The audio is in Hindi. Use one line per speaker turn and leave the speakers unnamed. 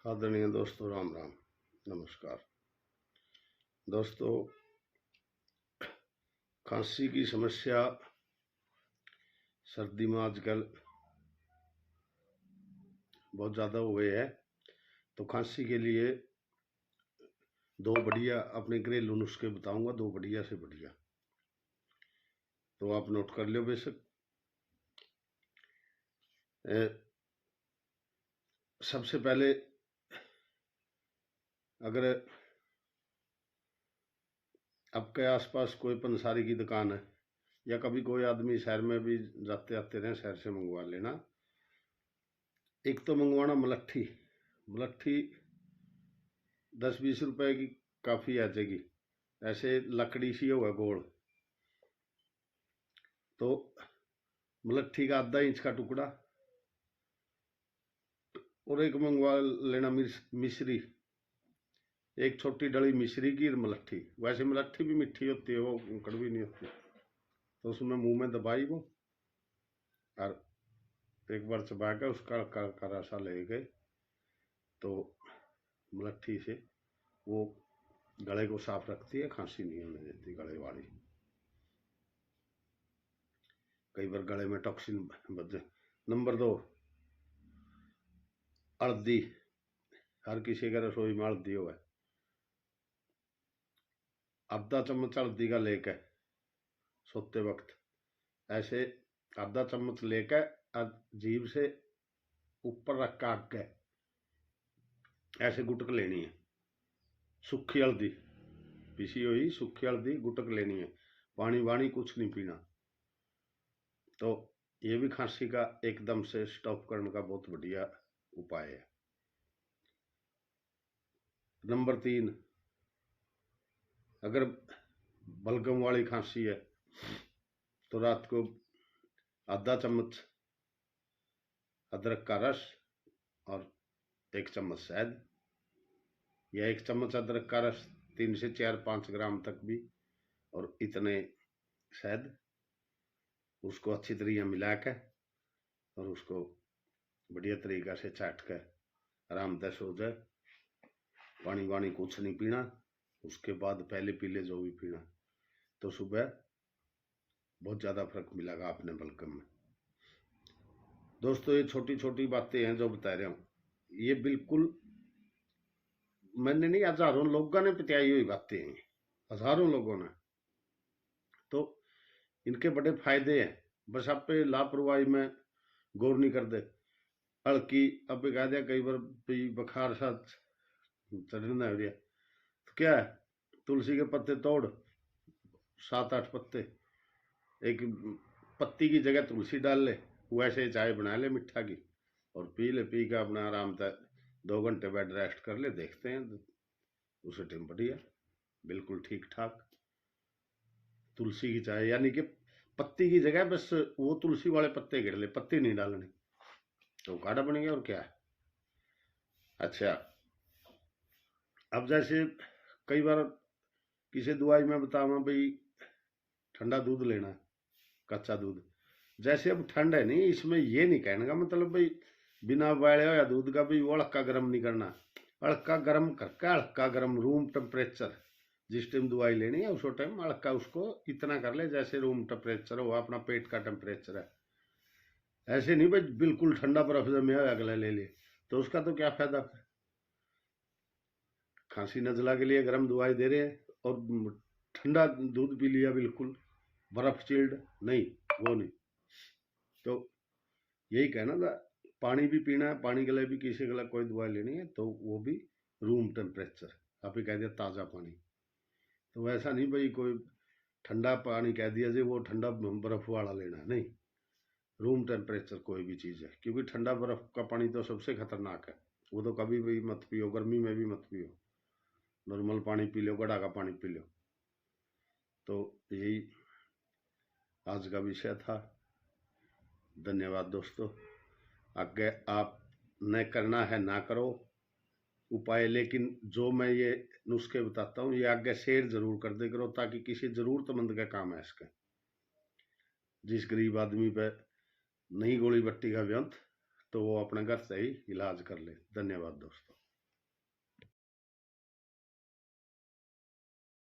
आदरणीय दोस्तों, राम राम, नमस्कार। दोस्तों, खांसी की समस्या सर्दी में आजकल बहुत ज़्यादा हो गई है। तो खांसी के लिए दो बढ़िया अपने घरेलू नुस्खे बताऊंगा, दो बढ़िया से बढ़िया, तो आप नोट कर लो बेशक। सबसे पहले, अगर आपके आसपास कोई पंसारी की दुकान है या कभी कोई आदमी शहर में भी जाते आते रहे, शहर से मंगवा लेना। एक तो मंगवाना मलट्ठी। मलट्ठी 10-20 रुपए की काफ़ी आ जाएगी। ऐसे लकड़ी सी होगा गोल, तो मलट्ठी का आधा इंच का टुकड़ा, और एक मंगवा लेना मिश्री, एक छोटी डली मिश्री की मलट्ठी। वैसे मलट्ठी भी मीठी होती है, वो कड़वी नहीं होती। तो उसमें मुंह में दबाई वो, और एक बार चबा कर उसका का रसा ले गए, तो मलट्ठी से वो गले को साफ रखती है, खांसी नहीं होने देती गले वाली। कई बार गले में टॉक्सिन बदले। नंबर 2, हल्दी। हर किसी के रसोई में हल्दी हो है। आधा चम्मच हल्दी का लेकर सोते वक्त ऐसे आधा चम्मच लेकर जीभ से ऊपर रख के आगे ऐसे गुटक लेनी है। सूखी हल्दी, पिसी हुई सूखी हल्दी गुटक लेनी है। पानी वाणी कुछ नहीं पीना। तो ये भी खांसी का एकदम से स्टॉप करने का बहुत बढ़िया उपाय है। नंबर 3, अगर बलगम वाली खांसी है तो रात को आधा चम्मच अदरक का रस और 1 चम्मच शहद, या 1 चम्मच अदरक का रस 3 से 4-5 ग्राम तक भी, और इतने शहद, उसको अच्छी तरीके मिला के और उसको बढ़िया तरीका से चाट कर आरामदायक हो जाए। पानी वानी कुछ नहीं पीना। उसके बाद पहले पी ले जो भी पीना, तो सुबह बहुत ज़्यादा फर्क मिलेगा अपने बलगम में। दोस्तों, ये छोटी छोटी बातें हैं जो बता रहा हूँ, ये बिल्कुल मैंने नहीं, हजारों लोगों ने बताई हुई बातें हैं, हजारों लोगों ने। तो इनके बड़े फायदे हैं, बस आप पे लापरवाही में गौर नहीं कर दे। हल्की अब कह दिया कई बार बुखार साथ चढ़ना हो रहा, तो क्या है, तुलसी के पत्ते तोड़ 7-8 पत्ते, एक पत्ती की जगह तुलसी डाल ले, वैसे चाय बना ले मिठा की, और पी ले। पी के अपना आराम तक 2 घंटे बेड रेस्ट कर ले, देखते हैं उसे टाइम बढ़िया, बिल्कुल ठीक ठाक। तुलसी की चाय, यानी कि पत्ती की जगह बस वो तुलसी वाले पत्ते गिर ले, पत्ती नहीं डालने, तो काढ़ा बन गया। और क्या है। अच्छा, अब जैसे कई बार किसी दवाई में बतावा भाई ठंडा दूध लेना, कच्चा दूध। जैसे अब ठंड है नहीं, इसमें ये नहीं कहने का मतलब भाई बिना उबाले या दूध का भी वो हल्का गर्म नहीं करना। हल्का गर्म करके, हल्का गर्म रूम टेम्परेचर, जिस टाइम दवाई लेनी है उस टाइम हल्का उसको इतना कर ले जैसे रूम टेम्परेचर हो, अपना पेट का टेम्परेचर है। ऐसे नहीं भाई बिल्कुल ठंडा बर्फ में अगला ले ले, तो उसका तो क्या फायदा। खांसी नजला के लिए गर्म दवाई दे रहे हैं और ठंडा दूध पी लिया, बिल्कुल बर्फ चिल्ड नहीं, वो नहीं। तो यही कहना था, पानी भी पीना है, पानी के लिए भी किसी के लिए कोई दवाई लेनी है तो वो भी रूम टेम्परेचर। आप ही कह दिया ताज़ा पानी, तो वैसा नहीं भाई कोई ठंडा पानी कह दिया जी वो ठंडा बर्फ वाला लेना है, नहीं। रूम टेम्परेचर कोई भी चीज़ है, क्योंकि ठंडा बर्फ का पानी तो सबसे खतरनाक है, वो तो कभी भी मत पियो, गर्मी में भी मत पियो। नॉर्मल पानी पी लो, घड़ा का पानी पी लो। तो यही आज का विषय था। धन्यवाद दोस्तों। आगे आप न करना है ना करो उपाय, लेकिन जो मैं ये नुस्खे बताता हूँ ये आगे शेयर जरूर कर दे करो, ताकि किसी जरूरतमंद का काम है इसका। जिस गरीब आदमी पे नहीं गोली बट्टी का व्यंत, तो वो अपने घर से ही इलाज कर ले। धन्यवाद दोस्तों।